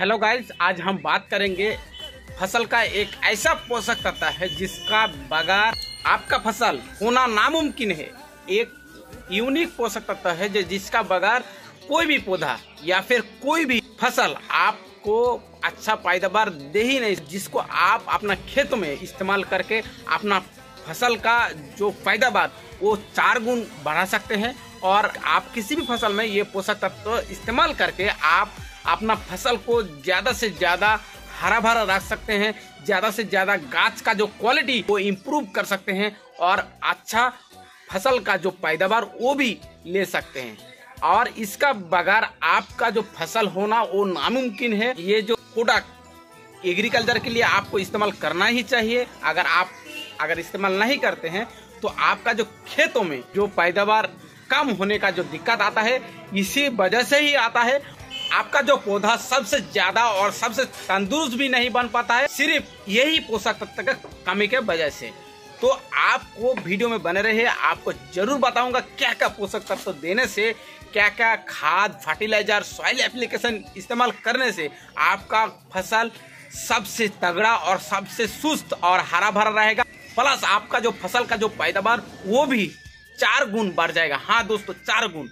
Hello guys, आज हम बात करेंगे फसल का एक ऐसा पोषक तत्व है जिसका बगैर आपका फसल होना नामुमकिन है। एक यूनिक पोषक तत्व है जिसका बगैर कोई भी पौधा या फिर कोई भी फसल आपको अच्छा पैदावार दे ही नहीं, जिसको आप अपना खेत में इस्तेमाल करके अपना फसल का जो पैदावार वो 4 गुण बढ़ा सकते हैं। और आप किसी भी फसल में ये पोषक तत्व इस्तेमाल करके आप अपना फसल को ज़्यादा से ज़्यादा हरा भरा रख सकते हैं, ज़्यादा से ज़्यादा गाछ का जो क्वालिटी वो इम्प्रूव कर सकते हैं और अच्छा फसल का जो पैदावार वो भी ले सकते हैं। और इसका बगैर आपका जो फसल होना वो नामुमकिन है। ये जो प्रोडक्ट एग्रीकल्चर के लिए आपको इस्तेमाल करना ही चाहिए। अगर इस्तेमाल नहीं करते हैं तो आपका जो खेतों में जो पैदावार कम होने का जो दिक्कत आता है, इसी वजह से ही आता है। आपका जो पौधा सबसे ज्यादा और सबसे तंदुरुस्त भी नहीं बन पाता है, सिर्फ यही पोषक तत्व की कमी के वजह से। तो आपको वीडियो में बने रहिए, आपको जरूर बताऊंगा क्या क्या पोषक तत्व देने से, क्या क्या खाद, फर्टिलाइजर, सॉइल एप्लीकेशन इस्तेमाल करने से आपका फसल सबसे तगड़ा और सबसे सुस्त और हरा भरा रहेगा। प्लस आपका जो फसल का जो पैदावार वो भी 4 गुण बढ़ जाएगा। हाँ दोस्तों, 4 गुण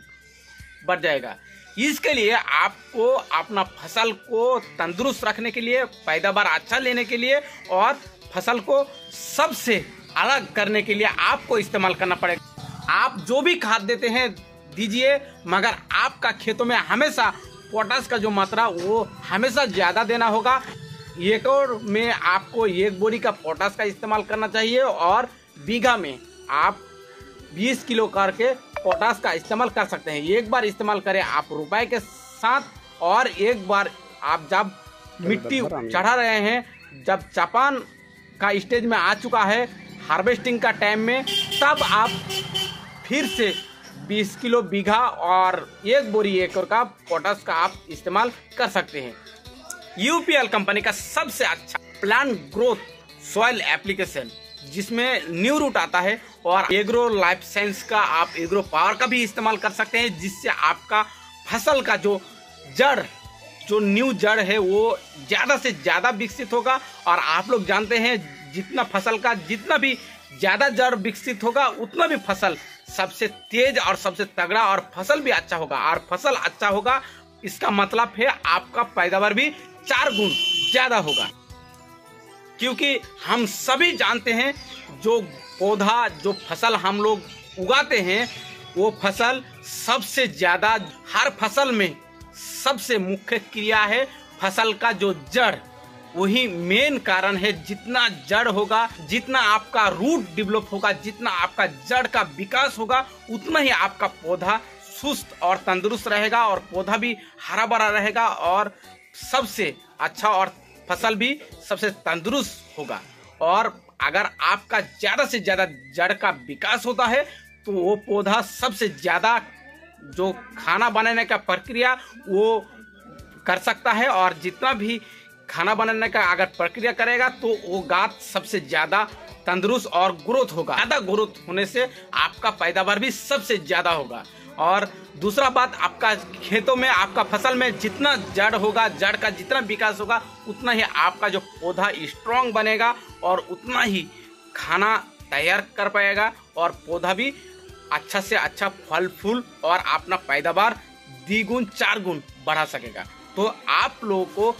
बढ़ जाएगा। इसके लिए आपको अपना फसल को तंदुरुस्त रखने के लिए, पैदावार अच्छा लेने के लिए और फसल को सबसे अलग करने के लिए आपको इस्तेमाल करना पड़ेगा। आप जो भी खाद देते हैं दीजिए, मगर आपका खेतों में हमेशा पोटास का जो मात्रा वो हमेशा ज़्यादा देना होगा। एकड़ में आपको 1 बोरी का पोटास का इस्तेमाल करना चाहिए और बीघा में आप 20 किलो करके पोटास का इस्तेमाल कर सकते हैं। एक बार इस्तेमाल करें आप रुपए के साथ, और एक बार आप जब मिट्टी चढ़ा रहे हैं, जब चपान का स्टेज में आ चुका है हार्वेस्टिंग का टाइम में, तब आप फिर से 20 किलो बीघा और 1 बोरी एकड़ का पोटास का आप इस्तेमाल कर सकते हैं। यूपीएल कंपनी का सबसे अच्छा प्लांट ग्रोथ सॉइल एप्लीकेशन, जिसमें न्यू रूट आता है, और एग्रो लाइफ साइंस का आप एग्रो पावर का भी इस्तेमाल कर सकते हैं, जिससे आपका फसल का जो जड़, जो न्यू जड़ है वो ज़्यादा से ज़्यादा विकसित होगा। और आप लोग जानते हैं जितना फसल का जितना भी ज़्यादा जड़ विकसित होगा उतना भी फसल सबसे तेज और सबसे तगड़ा और फसल भी अच्छा होगा। और फसल अच्छा होगा इसका मतलब है आपका पैदावार भी 4 गुण ज़्यादा होगा। क्योंकि हम सभी जानते हैं जो पौधा, जो फसल हम लोग उगाते हैं वो फसल सबसे ज़्यादा, हर फसल में सबसे मुख्य क्रिया है फसल का जो जड़, वही मेन कारण है। जितना जड़ होगा, जितना आपका रूट डेवलप होगा, जितना आपका जड़ का विकास होगा, उतना ही आपका पौधा सुस्त और तंदुरुस्त रहेगा और पौधा भी हरा भरा रहेगा और सबसे अच्छा, और फसल भी सबसे तंदुरुस्त होगा। और अगर आपका ज़्यादा से ज़्यादा जड़ का विकास होता है तो वो पौधा सबसे ज़्यादा जो खाना बनाने का प्रक्रिया वो कर सकता है, और जितना भी खाना बनाने का अगर प्रक्रिया करेगा तो वो गाछ सबसे ज़्यादा तंदुरुस्त और ग्रोथ होगा। ज़्यादा ग्रोथ होने से आपका पैदावार भी सबसे ज़्यादा होगा। और दूसरा बात, आपका खेतों में, आपका फसल में जितना जड़ होगा, जड़ का जितना विकास होगा, उतना ही आपका जो पौधा स्ट्रॉन्ग बनेगा और उतना ही खाना तैयार कर पाएगा और पौधा भी अच्छा से अच्छा फल फूल और अपना पैदावार 2 गुण 4 गुण बढ़ा सकेगा। तो आप लोगों को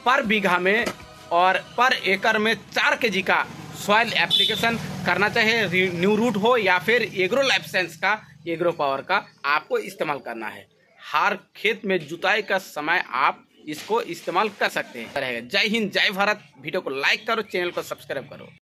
पर बीघा में और पर एकड़ में 4 kg का सॉइल एप्लीकेशन करना चाहिए। न्यू रूट हो या फिर एग्रो लाइफ साइंस का, एग्रो पावर का आपको इस्तेमाल करना है। हर खेत में जुताई का समय आप इसको इस्तेमाल कर सकते हैं। जय हिंद, जय भारत। वीडियो को लाइक करो, चैनल को सब्सक्राइब करो।